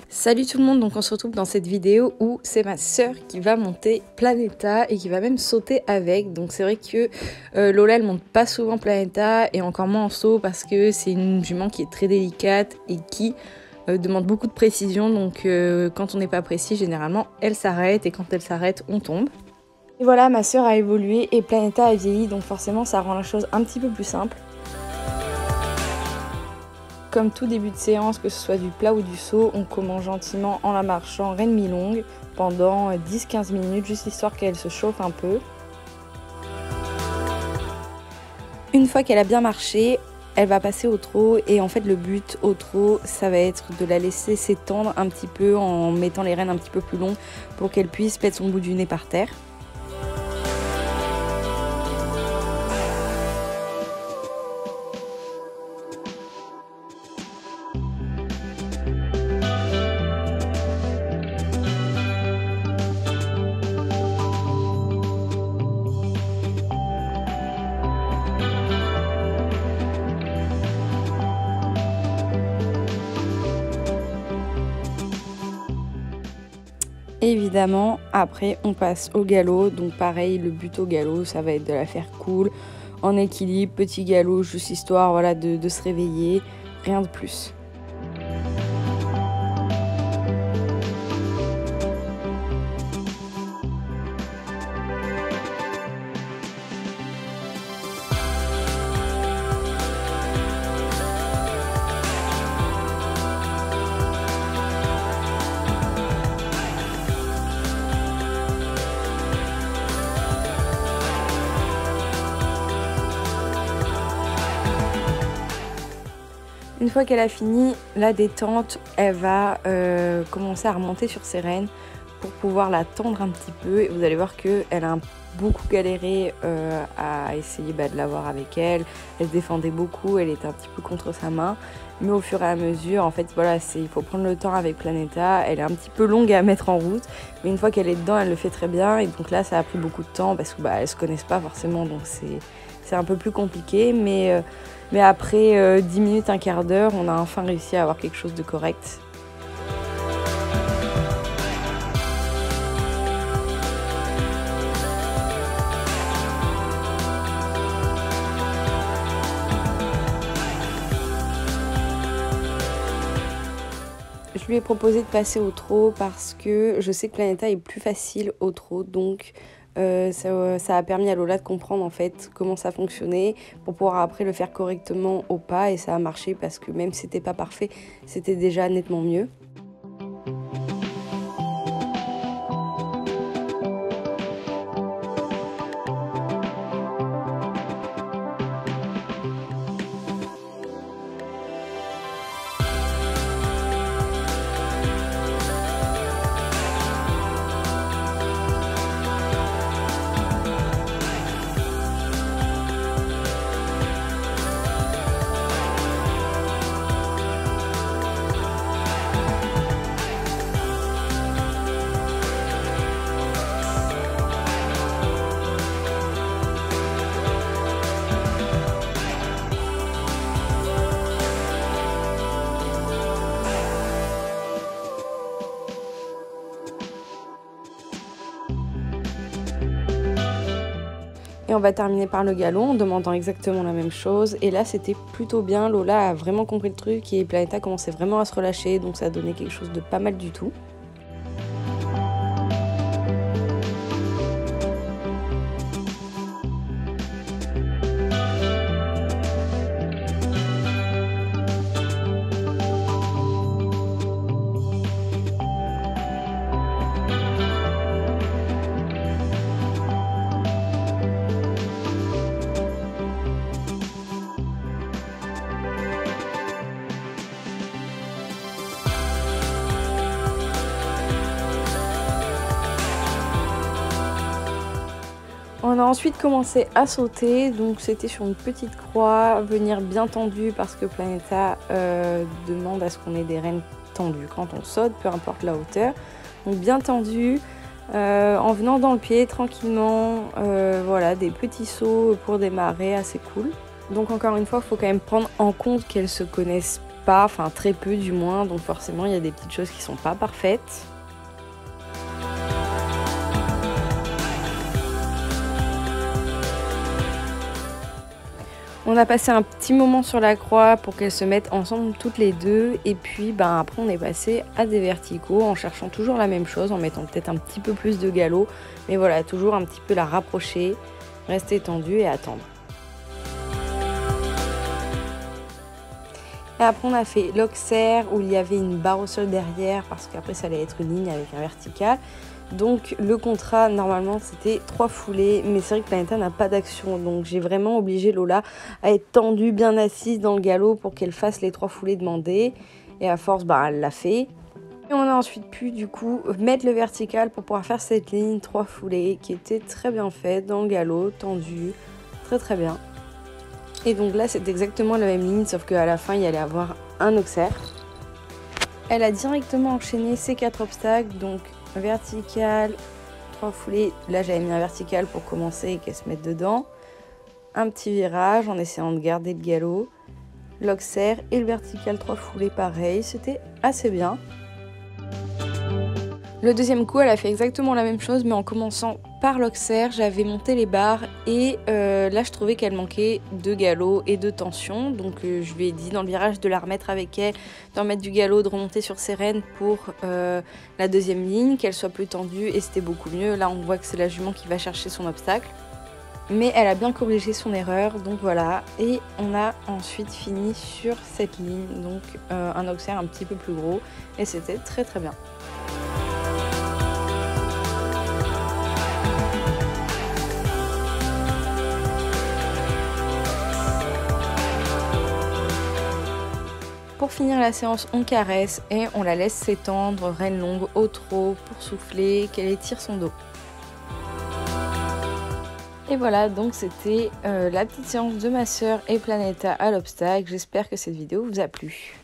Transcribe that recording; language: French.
Salut tout le monde, donc on se retrouve dans cette vidéo où c'est ma sœur qui va monter Planeta et qui va même sauter avec. Donc c'est vrai que Lola elle monte pas souvent Planeta et encore moins en saut parce que c'est une jument qui est très délicate et qui demande beaucoup de précision. Donc quand on n'est pas précis, généralement elle s'arrête et quand elle s'arrête on tombe. Et voilà, ma sœur a évolué et Planeta a vieilli, donc forcément ça rend la chose un petit peu plus simple. Comme tout début de séance, que ce soit du plat ou du saut, on commence gentiment en la marchant reine mi-longue pendant 10-15 minutes, juste histoire qu'elle se chauffe un peu. Une fois qu'elle a bien marché, elle va passer au trot et en fait le but au trot, ça va être de la laisser s'étendre un petit peu en mettant les rênes un petit peu plus longues pour qu'elle puisse mettre son bout du nez par terre. Évidemment, après on passe au galop, donc pareil, le but au galop, ça va être de la faire cool, en équilibre, petit galop, juste histoire voilà, de se réveiller, rien de plus. Une fois qu'elle a fini la détente, elle va commencer à remonter sur ses rênes pour pouvoir la tendre un petit peu. Et vous allez voir qu'elle a beaucoup galéré à essayer de l'avoir avec elle. Elle se défendait beaucoup, elle était un petit peu contre sa main. Mais au fur et à mesure, en fait, voilà, il faut prendre le temps avec Planeta. Elle est un petit peu longue à mettre en route. Mais une fois qu'elle est dedans, elle le fait très bien. Et donc là, ça a pris beaucoup de temps parce qu'elles ne se connaissent pas forcément. Donc c'est un peu plus compliqué. Mais après 10 minutes, un quart d'heure, on a enfin réussi à avoir quelque chose de correct. Je lui ai proposé de passer au trot parce que je sais que Planeta est plus facile au trot, donc ça a permis à Lola de comprendre en fait comment ça fonctionnait pour pouvoir après le faire correctement au pas, et ça a marché parce que même si c'était pas parfait, c'était déjà nettement mieux. Et on va terminer par le galop en demandant exactement la même chose. Et là, c'était plutôt bien. Lola a vraiment compris le truc et Planeta commençait vraiment à se relâcher. Donc ça a donné quelque chose de pas mal du tout. On a ensuite commencé à sauter, donc c'était sur une petite croix, venir bien tendu parce que Planeta demande à ce qu'on ait des rênes tendues quand on saute, peu importe la hauteur. Donc bien tendu, en venant dans le pied tranquillement, voilà, des petits sauts pour démarrer, assez cool. Donc encore une fois, il faut quand même prendre en compte qu'elles se connaissent pas, enfin très peu du moins, donc forcément il y a des petites choses qui sont pas parfaites. On a passé un petit moment sur la croix pour qu'elles se mettent ensemble toutes les deux et puis après on est passé à des verticaux en cherchant toujours la même chose, en mettant peut-être un petit peu plus de galop, mais voilà, toujours un petit peu la rapprocher, rester tendu et attendre. Et après on a fait l'auxerre où il y avait une barre au sol derrière parce qu'après ça allait être une ligne avec un vertical. Donc le contrat normalement c'était 3 foulées, mais c'est vrai que Planeta n'a pas d'action, donc j'ai vraiment obligé Lola à être tendue, bien assise dans le galop pour qu'elle fasse les 3 foulées demandées, et à force elle l'a fait. Et on a ensuite pu du coup mettre le vertical pour pouvoir faire cette ligne 3 foulées qui était très bien faite dans le galop, tendue, très bien. Et donc là c'est exactement la même ligne sauf qu'à la fin il y allait avoir un auxerre. Elle a directement enchaîné ces 4 obstacles, donc vertical, 3 foulées, là j'avais mis un vertical pour commencer et qu'elle se mette dedans, un petit virage en essayant de garder le galop, l'auxerre et le vertical 3 foulées pareil, c'était assez bien. Le deuxième coup elle a fait exactement la même chose mais en commençant par l'auxerre, j'avais monté les barres et là je trouvais qu'elle manquait de galop et de tension, donc je lui ai dit dans le virage de la remettre avec elle, d'en mettre du galop, de remonter sur ses rênes pour la deuxième ligne, qu'elle soit plus tendue et c'était beaucoup mieux. Là on voit que c'est la jument qui va chercher son obstacle, mais elle a bien corrigé son erreur, donc voilà. Et on a ensuite fini sur cette ligne, donc un auxerre un petit peu plus gros et c'était très bien. Pour finir la séance, on caresse et on la laisse s'étendre, reine longue au trot pour souffler, qu'elle étire son dos. Et voilà, donc c'était la petite séance de ma soeur et Planeta à l'obstacle. J'espère que cette vidéo vous a plu.